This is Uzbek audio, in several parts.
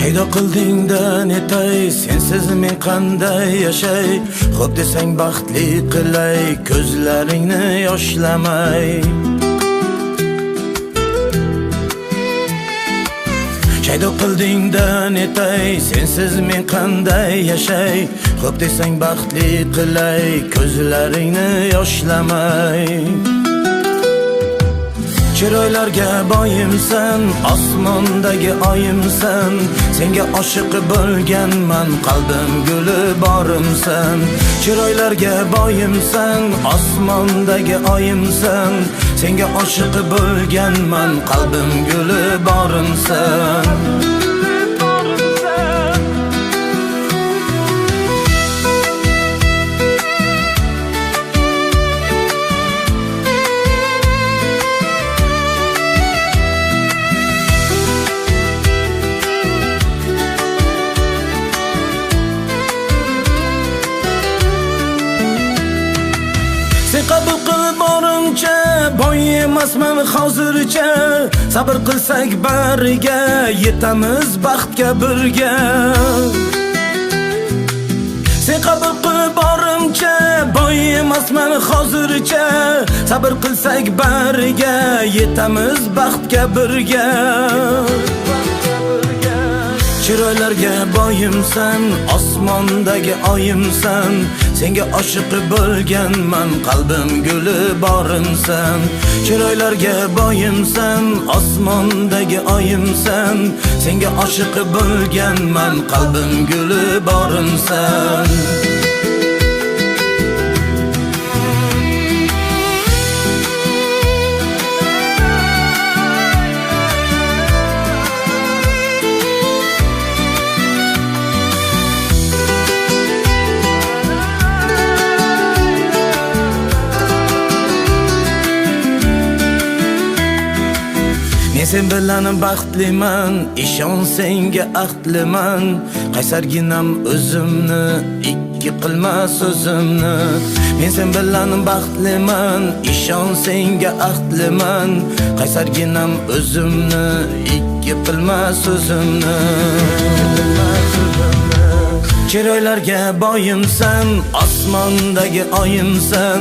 Paydo qildingda netay, sensiz men qanday yashay? Xo'p desang baxtli qilay, ko'zlaringni yoshlamay. Paydo qildingda netay, sensiz men qanday yashay? Xo'p desang baxtli qilay, ko'zlaringni yoshlamay. Chiroylarga boyimsan, osmondagi oyimsan, senga oshiq bo'lganman, qalbim guli borimsan. Chiroylarga boyimsan, osmondagi oyimsan, senga oshiq bo'lganman, qalbim guli borimsan. Sen qabul qil borimcha, boy emasman hozircha. Sabr qilsak bariga, yetamiz baxtga birga. Sen qabul qil borimcha, boy emasman hozircha. Sabr qilsak bariga, yetamiz baxtga birga. Chiroylarga boyimsan, osmondagi oyimsan, senga oshiq bo'lganman, qalbim guli borimsan. Chiroylarga boyimsan, osmondagi oyimsan, senga oshiq bo'lganman, qalbim guli borimsan. Men sen bilan baxtliman, ishon senga ahdliman. Qaysarginam o'zimni, ikki qilma so'zimni. Men sen bilan baxtliman, ishon senga ahdliman. Qaysarginam o'zimni, ikki qilma so'zimni. Chiroylarga boyimsan, osmondagi oyimsan,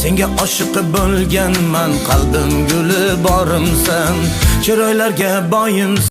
senga oshiq bo'lganman, qalbim guli borimsan. Chiroylarga boyimsan.